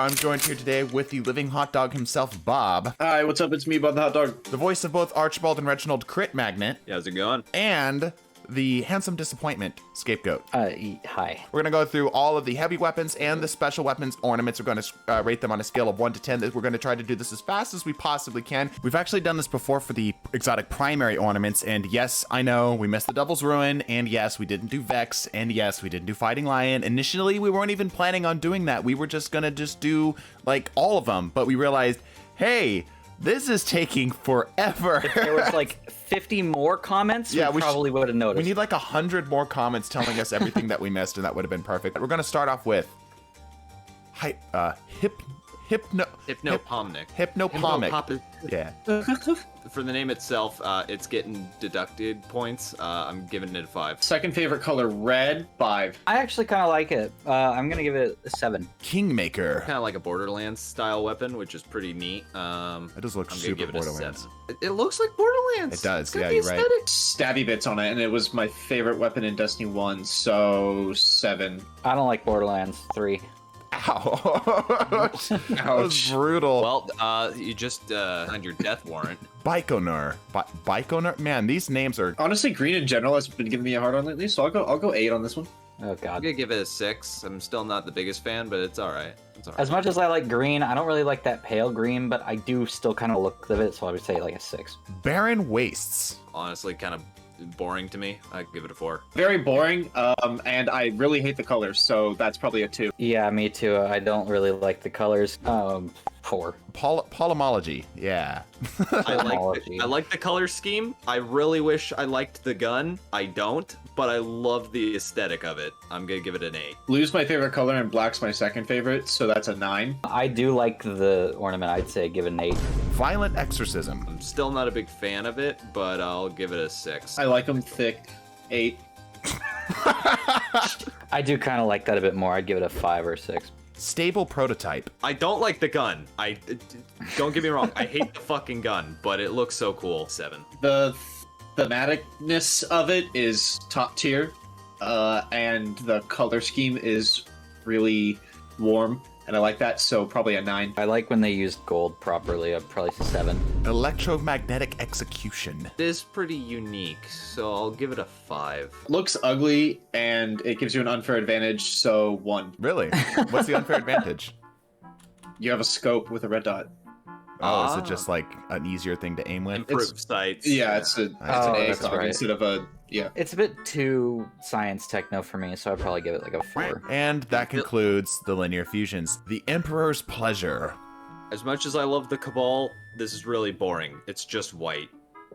I'm joined here today with the living hot dog himself, Bob. Hi, what's up? It's me, Bob the Hot Dog. The voice of both Archibald and Reginald Crit Magnet. Yeah, how's it going? And the handsome disappointment scapegoat. Hi. We're gonna go through all of the heavy weapons and the special weapons ornaments. We're gonna rate them on a scale of 1 to 10. We're gonna try to do this as fast as we possibly can. We've actually done this before for the exotic primary ornaments, and yes, I know, we missed the Devil's Ruin, and yes, we didn't do Vex, and yes, we didn't do Fighting Lion. Initially, we weren't even planning on doing that. We were just gonna do, like, all of them, but we realized, hey, this is taking forever. If there was like 50 more comments, we probably would have noticed. We need like 100 more comments telling us everything that we missed, and that would have been perfect. We're gonna start off with Hypnopomnic. Yeah. For the name itself, it's getting deducted points. I'm giving it a 5. Second favorite color, red, 5. I actually kind of like it. I'm going to give it a 7. Kingmaker. Kind of like a Borderlands style weapon, which is pretty neat. It does look I'm super gonna give it a Borderlands. 7. It looks like Borderlands. It does, Got yeah, the you're right. aesthetic. Stabby bits on it, and it was my favorite weapon in Destiny 1, so 7. I don't like Borderlands 3. Ow. That was brutal. Well, you just signed your death warrant. Baikonur. Baikonur? Man, these names are... Honestly, green in general has been giving me a hard on lately, so I'll go 8 on this one. Oh, I'm God. gonna give it a 6. I'm still not the biggest fan, but it's all right. It's all right. As much as I like green, I don't really like that pale green, but I do still kind of look of it, so I would say like a 6. Barren Wastes. Honestly, kind of boring to me. I give it a 4. Very boring, and I really hate the colors, so that's probably a 2. Yeah, me too. I don't really like the colors. 4. Polymology. Yeah. I like the color scheme. I really wish I liked the gun. I don't, but I love the aesthetic of it. I'm gonna give it an 8. Blue's my favorite color, and black's my second favorite, so that's a 9. I do like the ornament. I'd say give it an 8. Violent Exorcism. I'm still not a big fan of it, but I'll give it a 6. I like them thick. 8. I do kind of like that a bit more. I'd give it a 5 or 6. Stable Prototype. I don't like the gun. Don't get me wrong. I hate the fucking gun, but it looks so cool. 7. The thematicness of it is top tier, and the color scheme is really warm, and I like that, so probably a 9. I like when they used gold properly. I'd probably say 7. Electromagnetic Execution. It is pretty unique, so I'll give it a 5. Looks ugly, and it gives you an unfair advantage, so 1. Really? What's the unfair advantage? You have a scope with a red dot. Oh, is it just like an easier thing to aim with? Improved sights. Yeah, it's an that's ACOG right. instead of a, yeah. It's a bit too science techno for me, so I'd probably give it like a 4. And that concludes the linear fusions. The Emperor's Pleasure. As much as I love the Cabal, this is really boring. It's just white.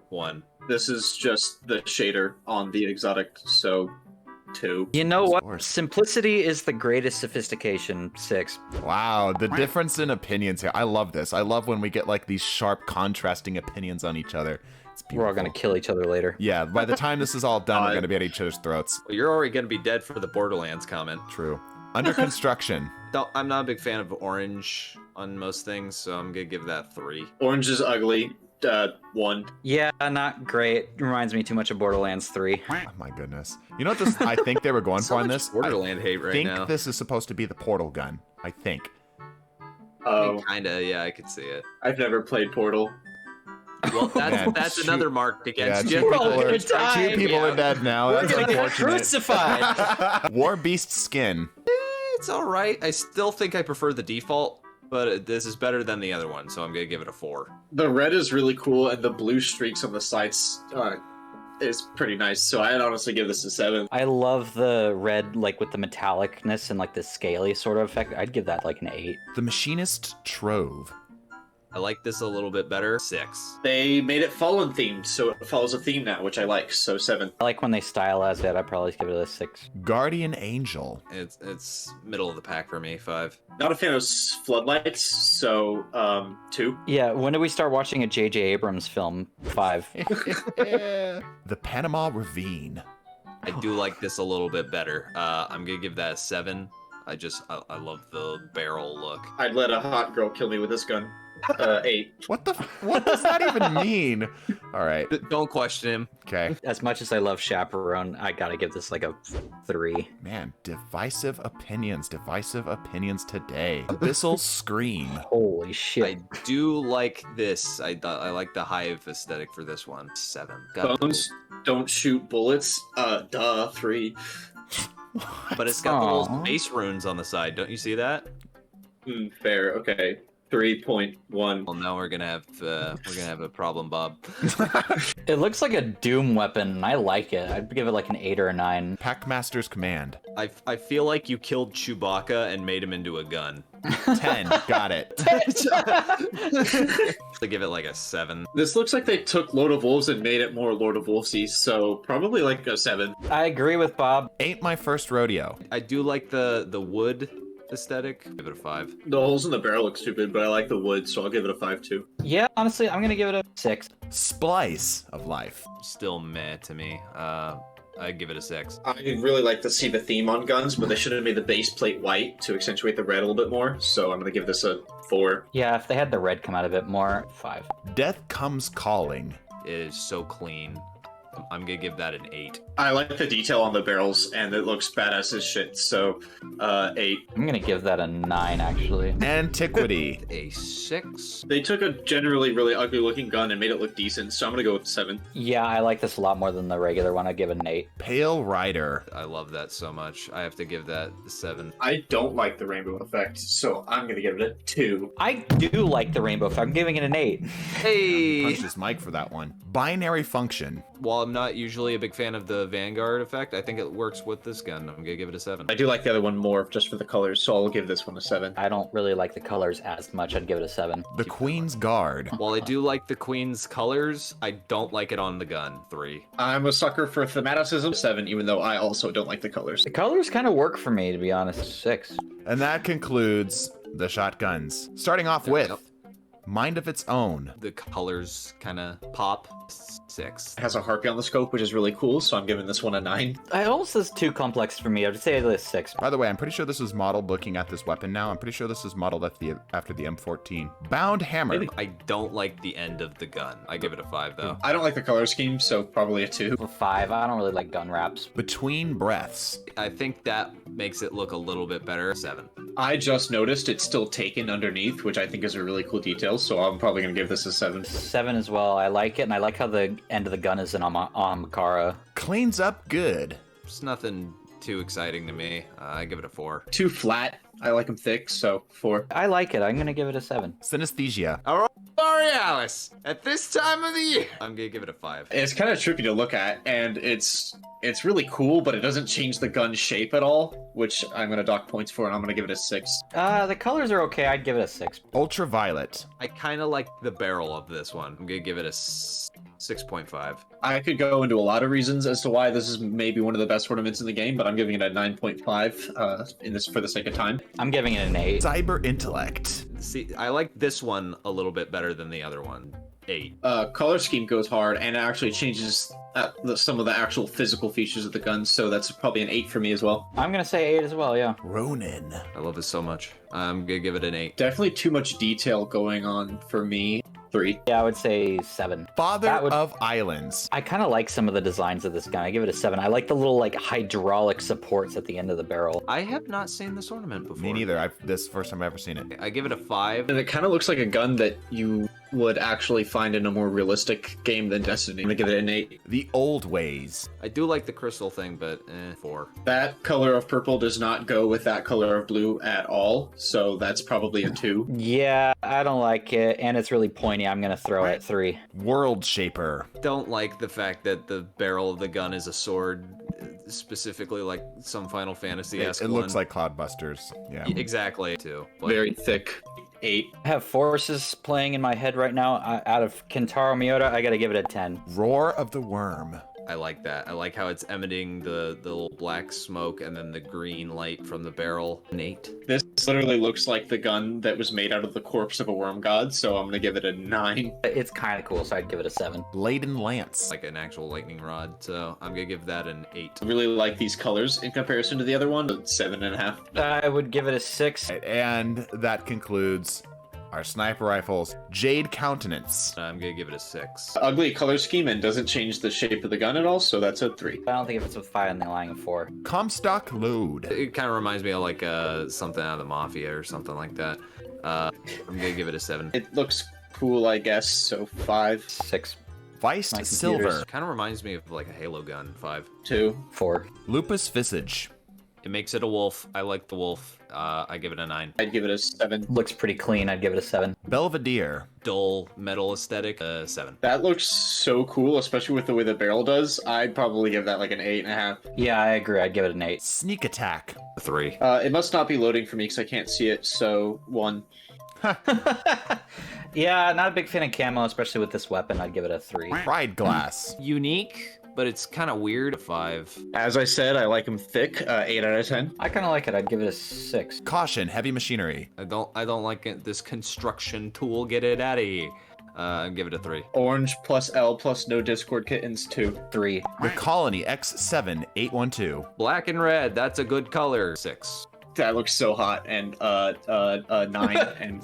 1. This is just the shader on the exotic, so 2. You know what? Course. Simplicity is the greatest sophistication. 6. Wow, the difference in opinions here. I love this. I love when we get like these sharp contrasting opinions on each other. It's beautiful. We're all gonna kill each other later. Yeah, by the time this is all done, we're gonna be at each other's throats. Well, you're already gonna be dead for the Borderlands comment. True. Under construction. I'm not a big fan of orange on most things, so I'm gonna give that 3. Orange is ugly. 1. Yeah, not great. Reminds me too much of Borderlands 3. Oh my goodness. You know what this? I think they were going for on this. Borderland hate right now. I think this is supposed to be the portal gun. I think. Oh, Kinda, yeah, I could see it. I've never played Portal. Well, Man, that's another mark against two you. people, all are, gonna die. two people are dead now. We're That's gonna get unfortunate. crucified. War Beast Skin. It's all right. I still think I prefer the default, but this is better than the other one, so I'm gonna give it a 4. The red is really cool, and the blue streaks on the sides is pretty nice, so I'd honestly give this a 7. I love the red, like with the metallicness and like the scaly sort of effect. I'd give that like an 8. The Machinist Trove. I like this a little bit better. 6. They made it Fallen themed, so it follows a theme now, which I like, so 7. I like when they stylize it. I'd probably give it a 6. Guardian Angel. It's middle of the pack for me. 5. Not a fan of floodlights, so 2. Yeah, when did we start watching a J.J. Abrams film? 5. The Panama Ravine. I do like this a little bit better. I'm gonna give that a 7. I love the barrel look. I'd let a hot girl kill me with this gun. 8. What does that even mean? All right. Don't question him. Okay. As much as I love Chaperone, I gotta give this like a 3. Man, divisive opinions today. Abyssal Scream. Holy shit. I do like this. I like the hive aesthetic for this one. 7. Got Bones don't shoot bullets. 3. But it's got the Aw. little space runes on the side. Don't you see that? Fair. Okay. 3.1. Well, now we're gonna have a problem, Bob. It looks like a Doom weapon, and I like it. I'd give it like an 8 or a 9. Packmaster's Command. I feel like you killed Chewbacca and made him into a gun. 10. Got it. To give it like a 7. This looks like they took Lord of Wolves and made it more Lord of Wolvesy, so probably like a 7. I agree with Bob. Ain't my first rodeo. I do like the wood aesthetic. Give it a 5. The holes in the barrel look stupid, but I like the wood, so I'll give it a 5 too. Yeah, honestly, I'm gonna give it a 6. Splice of Life. Still meh to me. I'd give it a 6. I really like to see the theme on guns, but they should have made the base plate white to accentuate the red a little bit more, so I'm gonna give this a 4. Yeah, if they had the red come out a bit more, 5. Death Comes Calling. It is so clean. I'm gonna give that an 8. I like the detail on the barrels, and it looks badass as shit, so 8. I'm gonna give that a 9, actually. Antiquity. A 6. They took a generally really ugly looking gun and made it look decent, so I'm gonna go with 7. Yeah, I like this a lot more than the regular one. I'd give it an 8. Pale Rider. I love that so much. I have to give that a 7. I don't like the rainbow effect, so I'm gonna give it a 2. I do like the rainbow effect. I'm giving it an 8. Hey! Punched his mic for that one. Binary Function. While I'm not usually a big fan of the Vanguard effect, I think it works with this gun. I'm gonna give it a 7. I do like the other one more just for the colors, so I'll give this one a 7. I don't really like the colors as much. I'd give it a 7. The Queen's Guard. While I do like the Queen's colors, I don't like it on the gun. 3. I'm a sucker for thematicism, 7, even though I also don't like the colors. The colors kind of work for me, to be honest. 6. And that concludes the shotguns. Starting off with Mind of Its Own. The colors kind of pop. 6. It has a harpy on the scope, which is really cool, so I'm giving this one a 9. It almost is too complex for me. I'd say it's 6. By the way, I'm pretty sure this was modeled looking at this weapon now. I'm pretty sure this is modeled after the M14. Bound Hammer. I don't like the end of the gun. I give it a 5 though. I don't like the color scheme, so probably a 2. 5. I don't really like gun wraps. Between Breaths. I think that makes it look a little bit better. 7. I just noticed it's still taken underneath, which I think is a really cool detail, so I'm probably going to give this a 7. 7 as well. I like it, and I like how the end of the gun is an Amakara. Cleans Up Good. It's nothing too exciting to me. I give it a 4. Too flat. I like them thick, so 4. I like it. I'm gonna give it a 7. Synesthesia. Aurora Borealis at this time of the year. I'm gonna give it a 5. It's kind of trippy to look at, and it's really cool, but it doesn't change the gun shape at all, which I'm going to dock points for, and I'm going to give it a 6. The colors are okay. I'd give it a 6. Ultraviolet. I kind of like the barrel of this one. I'm gonna give it a 6.5. I could go into a lot of reasons as to why this is maybe one of the best ornaments in the game, but I'm giving it a 9.5 in this for the sake of time. I'm giving it an 8. Cyber Intellect. See, I like this one a little bit better than the other one. 8. Color scheme goes hard, and it actually changes some of the actual physical features of the gun, so that's probably an 8 for me as well. I'm gonna say 8 as well, yeah. Ronin. I love this so much. I'm gonna give it an 8. Definitely too much detail going on for me. 3. Yeah, I would say 7. Father That would- of Islands. I kind of like some of the designs of this gun. I give it a 7. I like the little like hydraulic supports at the end of the barrel. I have not seen this ornament before. Me neither. This is the first time I've ever seen it. I give it a 5. And it kind of looks like a gun that you would actually find in a more realistic game than Destiny. I'm gonna give it an 8. The Old Ways. I do like the crystal thing, but 4. That color of purple does not go with that color of blue at all, so that's probably a 2. Yeah, I don't like it, and it's really pointy. I'm gonna throw it 3. World Shaper. Don't like the fact that the barrel of the gun is a sword, specifically like some Final Fantasy-esque It one. looks like Cloudbusters. Yeah. Exactly, too. But Very thick. 8. I have forces playing in my head right now. Out of Kentaro Miura, I gotta give it a 10. Roar of the Worm. I like that. I like how it's emitting the little black smoke and then the green light from the barrel. An 8. This literally looks like the gun that was made out of the corpse of a worm god, so I'm gonna give it a 9. It's kind of cool, so I'd give it a 7. Laden Lance. Like an actual lightning rod, so I'm gonna give that an 8. I really like these colors in comparison to the other one, but 7.5. I would give it a 6. And that concludes Our sniper rifles. Jade countenance. I'm gonna give it a 6. Ugly color scheme and doesn't change the shape of the gun at all, so that's a 3. I don't think if it's with 5, I'm lying a 4. Comstock load. It kind of reminds me of like something out of the Mafia or something like that. I'm gonna give it a 7. It looks cool, I guess, so 5. 6. Viced My silver. computer's- Kind of reminds me of like a Halo gun. 5. 2. 4. Lupus visage. It makes it a wolf. I like the wolf. I give it a 9. I'd give it a 7. Looks pretty clean. I'd give it a 7. Belvedere. Dull metal aesthetic. 7. That looks so cool, especially with the way the barrel does. I'd probably give that like an 8.5. Yeah, I agree. I'd give it an 8. Sneak attack. A 3. It must not be loading for me because I can't see it, so 1. Yeah, not a big fan of camo, especially with this weapon. I'd give it a 3. Pride glass. Unique, but it's kind of weird. 5. As I said, I like them thick. 8 out of 10. I kind of like it. I'd give it a 6. Caution, heavy machinery. I don't like it. This construction tool. Get it out of here. Give it a 3. Orange plus L plus no Discord kittens 2. 3. The Colony X7812. Black and red. That's a good color. 6. That looks so hot. And 9. And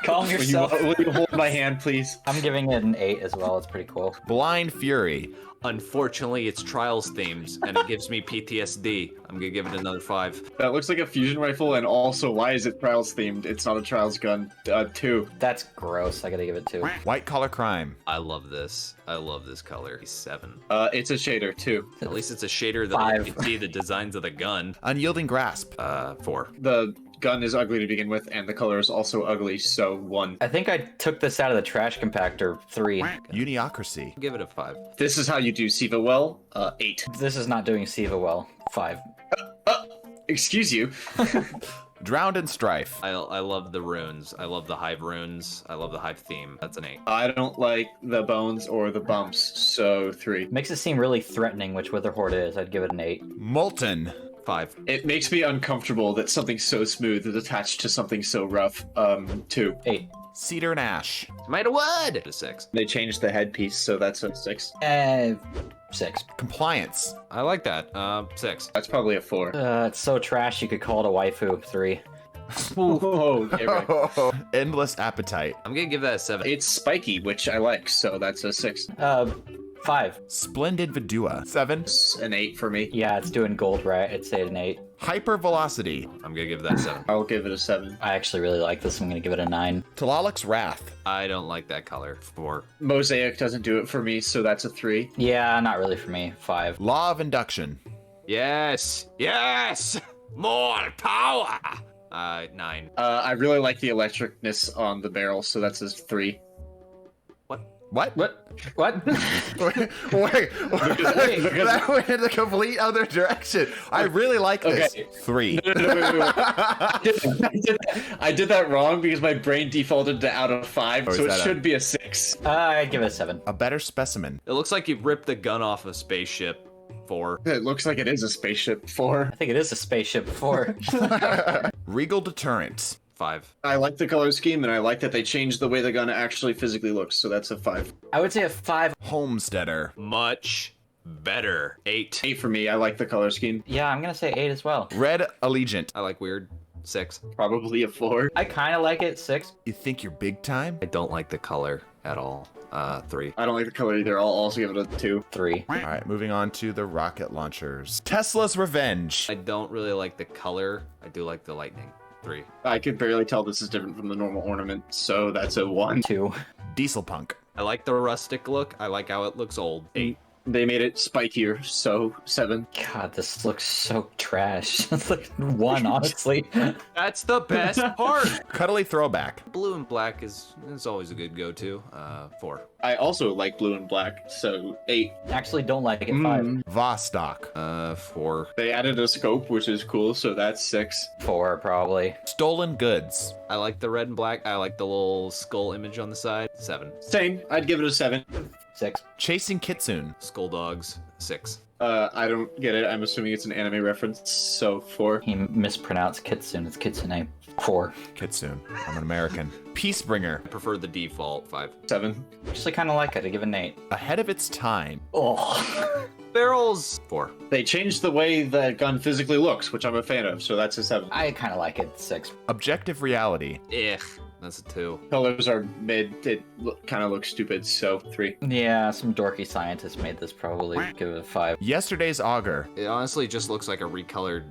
Calm yourself. will you hold my hand, please? I'm giving it an 8 as well. It's pretty cool. Blind Fury. Unfortunately, it's Trials themed, and it gives me PTSD. I'm gonna give it another 5. That looks like a fusion rifle, and also, why is it Trials themed? It's not a Trials gun. 2. That's gross. I gotta give it 2. White collar crime. I love this. I love this color. 7. It's a shader 2. At least it's a shader that I 5. can see the designs of the gun. Unyielding grasp. 4. The gun is ugly to begin with, and the color is also ugly, so 1. I think I took this out of the trash compactor. 3. Uniocracy. Give it a 5. This is how you do SIVA well. 8. This is not doing SIVA well. 5. Excuse you. Drowned in strife. I love the runes. I love the hive runes. I love the hive theme. That's an 8. I don't like the bones or the bumps, so 3. Makes it seem really threatening, which Witherhoard is. I'd give it an 8. Molten. 5. It makes me uncomfortable that something so smooth is attached to something so rough. 2. 8. Cedar and ash. Made of wood. A 6. They changed the headpiece, so that's a 6. 6. Compliance. I like that. 6. That's probably a 4. It's so trash you could call it a waifu. 3. Oh, okay, right. Endless appetite. I'm gonna give that a 7. It's spiky, which I like, so that's a 6. 5. Splendid Vidua. 7. It's an 8 for me. Yeah, it's doing gold right. I'd say an 8. Hypervelocity. I'm gonna give that a 7. I'll give it a 7. I actually really like this. I'm gonna give it a 9. Tlalik's Wrath. I don't like that color. 4. Mosaic doesn't do it for me, so that's a 3. Yeah, not really for me. 5. Law of induction. Yes. Yes. More power. 9. I really like the electricness on the barrel, so that's a 3. What? What? Wait, that went in the complete other direction. I really like this. Okay. 3. I did that wrong because my brain defaulted to out of 5, Oh, so is it that should be a 6. I'd give it a 7. A better specimen. It looks like you ripped the gun off a spaceship. 4. It looks like it is a spaceship. 4. I think it is a spaceship. 4. Regal deterrent. 5. I like the color scheme, and I like that they changed the way the gun actually physically looks, so that's a 5. I would say a 5. Homesteader. Much better. 8. 8 for me. I like the color scheme. Yeah, I'm gonna say 8 as well. Red Allegiant. I like weird. 6. Probably a 4. I kind of like it. 6. You think you're big time? I don't like the color at all. 3. I don't like the color either. I'll also give it a 2. 3. All right, moving on to the rocket launchers. Tesla's Revenge. I don't really like the color. I do like the lightning. 3. I could barely tell this is different from the normal ornament, so that's a 1. 2. Diesel Punk. I like the rustic look. I like how it looks old. 8. They made it spikier, so 7. God, this looks so trash. It's like 1, honestly. That's the best part. Cuddly Throwback. Blue and black is always a good go-to. 4. I also like blue and black, so 8. Actually, don't like it. 5. Vostok. 4. They added a scope, which is cool, so that's 6. 4, probably. Stolen Goods. I like the red and black. I like the little skull image on the side. 7. Same. I'd give it a 7. 6. Chasing Kitsune. Skull dogs. 6. I don't get it. I'm assuming it's an anime reference, so 4. He mispronounced Kitsune. It's Kitsune. 4. Kitsune. I'm an American. Peacebringer. I prefer the default. 5. 7. Actually, kind of like it. I give it an 8. Ahead of its time. Oh. Barrels. 4. They changed the way the gun physically looks, which I'm a fan of, so that's a 7. I kind of like it. 6. Objective reality. Ugh. That's a 2. Colors are mid. It kind of looks stupid, so 3. Yeah, some dorky scientist made this. Probably give it a 5. Yesterday's auger. It honestly just looks like a recolored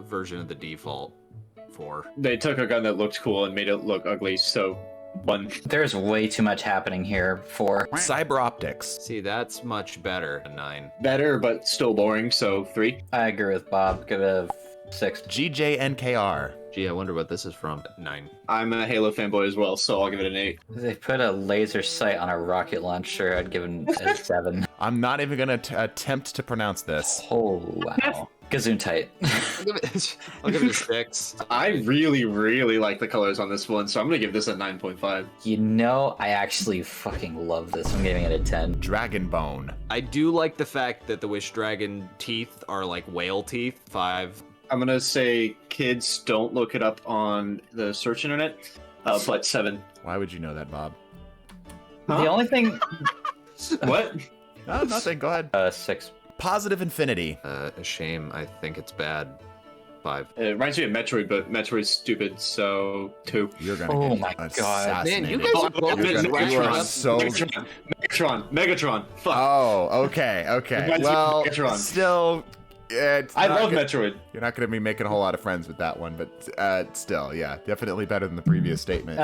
version of the default 4. They took a gun that looked cool and made it look ugly, so 1. There's way too much happening here. 4. Cyber optics. See, that's much better. A 9. Better, but still boring, so 3. I agree with Bob. Give it a 6. GJNKR. Gee, I wonder what this is from. 9. I'm a Halo fanboy as well, so I'll give it an 8. They put a laser sight on a rocket launcher. I'd give it a 7. I'm not even gonna attempt to pronounce this. Oh, wow. Gesundheit. I'll give it a 6. I really, really like the colors on this one, so I'm gonna give this a 9.5. You know, I actually fucking love this. I'm giving it a 10. Dragon bone. I do like the fact that the Wish Dragon teeth are like whale teeth. 5. I'm gonna say kids don't look it up on the search internet, but 7. Why would you know that, Bob? The only thing... What? Oh, nothing. Go ahead. 6. Positive infinity. A shame. I think it's bad. 5. It reminds me of Metroid, but Metroid's stupid, so 2. You're gonna Oh get my God. assassinated. Man, you guys are both You're gonna- you are so. Megatron. Fuck. Oh, okay. Reminds me of Well, Megatron. still, it's I not love gonna- Metroid. You're not going to be making a whole lot of friends with that one, but still, yeah, definitely better than the previous statement.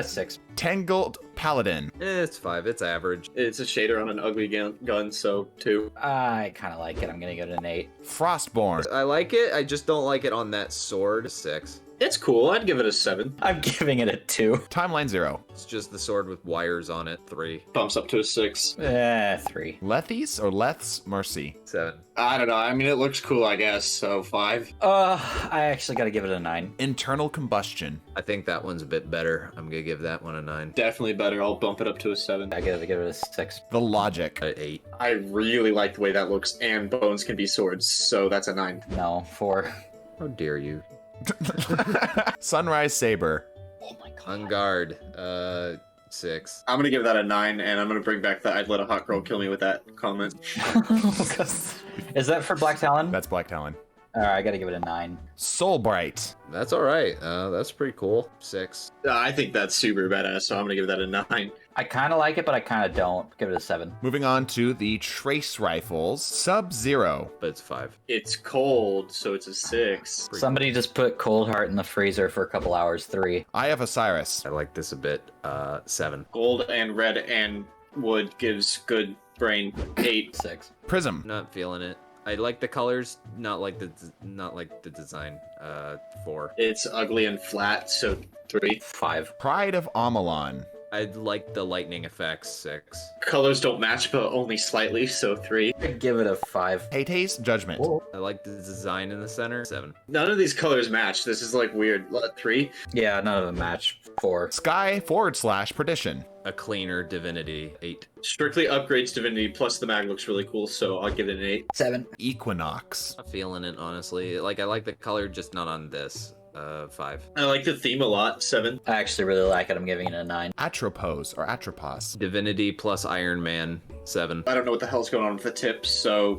6. Tangled Paladin. It's 5. It's average. It's a shader on an ugly gun, so 2. I kind of like it. I'm gonna give it an 8. Frostborn. I like it. I just don't like it on that sword. 6. It's cool. I'd give it a 7. I'm giving it a 2. Timeline Zero. It's just the sword with wires on it. 3. Bumps up to a 6. 3. Lethes or Leth's Mercy. 7. I don't know. I mean, it looks cool, I guess, so 5. I actually gotta give it a 9. Internal combustion. I think that one's a bit better. I'm gonna give that one a 9. Definitely better. I'll bump it up to a 7. I gotta give it a 6. The Logic. A 8. I really like the way that looks, and bones can be swords, so that's a 9. No, 4. How dare you? Sunrise Saber. Oh my god. On guard. 6. I'm gonna give that a 9, and I'm gonna bring back the I'd let a hot girl kill me with that comment. Is that for Black Talon? That's Black Talon. I gotta give it a 9. Soulbright. That's all right. That's pretty cool. 6. I think that's super badass, so I'm gonna give that a 9. I kind of like it, but I kind of don't. Give it a 7. Moving on to the Trace Rifles. Sub-Zero. But it's 5. It's cold, so it's a 6. Somebody just put Cold Heart in the freezer for a couple hours. 3. Eye of Osiris. I like this a bit. 7. Gold and red and wood gives good brain. 8. 6. Prism. Not feeling it. I like the colors, not like the design. 4. It's ugly and flat, so 3. 5. Pride of Amalon. I like the lightning effects. 6. Colors don't match, but only slightly, so 3. I'd give it a 5. Hete's Judgment. I like the design in the center. 7. None of these colors match. This is like weird. 3. Yeah, none of them match. 4. Sky/Perdition. A cleaner divinity. 8. Strictly upgrades Divinity, plus the mag looks really cool, so I'll give it an 8. 7. Equinox. I'm feeling it honestly. Like I like the color, just not on this. 5. I like the theme a lot, 7. I actually really like it. I'm giving it a 9. Atropos or Atropos. Divinity plus Iron Man. 7. I don't know what the hell's going on with the tips, so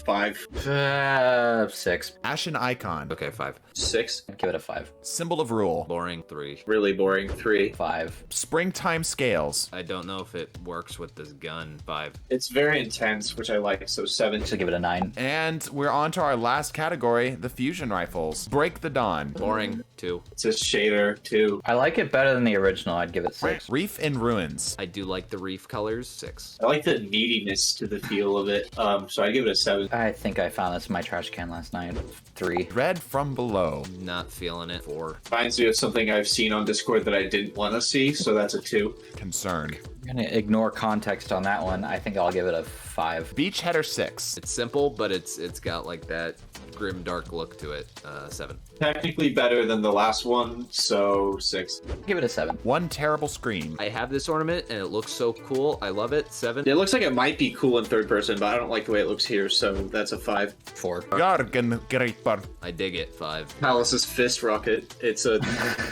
5. 6. Ashen Icon. Okay, 5. 6. I'd give it a 5. Symbol of Rule. Boring. 3. Really boring, 3. 5. Springtime Scales. I don't know if it works with this gun. 5. It's very intense, which I like, so 7. Actually, give it a 9. And we're on to our last category, the Fusion Rifles. Break the Dawn. Boring. 2. It's a shader, 2. I like it better than the original. I'd give it 6. Reef in Ruins. I do like the reef colors. 6. I like the neediness to the feel of it, so I give it a 7. I think I found this in my trash can last night. 3. Dread from Below. Not feeling it. 4. Reminds me of something I've seen on Discord that I didn't want to see, so that's a 2. Concern. I'm gonna ignore context on that one. I think I'll give it a 5. Beach Header 6. It's simple, but it's got like that grim dark look to it. 7. Technically better than the last one, so 6. Give it a 7. One Terrible Scream. I have this ornament and it looks so cool. I love it. 7. It looks like it might be cool in third person, but I don't like the way it looks here, so that's a 5. 4. Gargan Gripper. I dig it. 5. Palace's Fist Rocket, it's a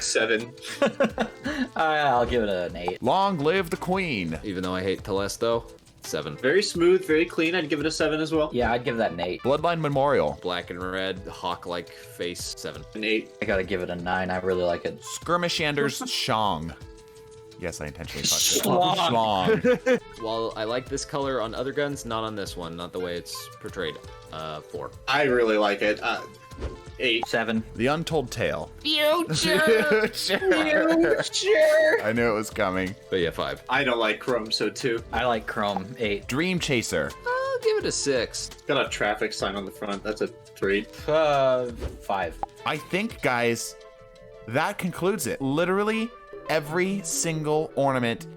7. I'll give it an 8. Long Live the Queen. Even though I hate Telesto. 7. Very smooth, very clean. I'd give it a 7 as well. Yeah, I'd give that an 8. Bloodline Memorial. Black and red, hawk-like face, 7. An 8. I gotta give it a 9. I really like it. Skirmishander's Shang. Yes, I intentionally fucked it. Schlong. Schlong. While I like this color on other guns, not on this one, not the way it's portrayed. 4. I really like it. 8. 7. The Untold Tale. Future! Future! I knew it was coming. But yeah, 5. I don't like Chrome, so 2. I like Chrome. 8. Dream Chaser. I'll give it a 6. Got a traffic sign on the front. That's a 3. 5. I think, guys, that concludes it. Literally every single ornament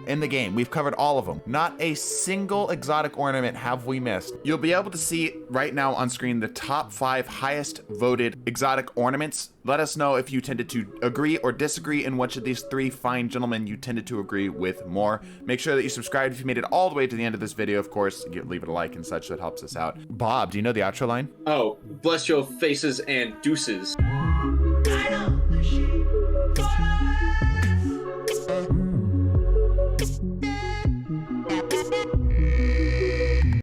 in the game. We've covered all of them. Not a single exotic ornament have we missed. You'll be able to see right now on screen the top 5 highest voted exotic ornaments. Let us know if you tended to agree or disagree in which of these 3 fine gentlemen you tended to agree with more. Make sure that you subscribe if you made it all the way to the end of this video, of course. Leave it a like and such, that helps us out. Bob, do you know the outro line? Oh, bless your faces and deuces.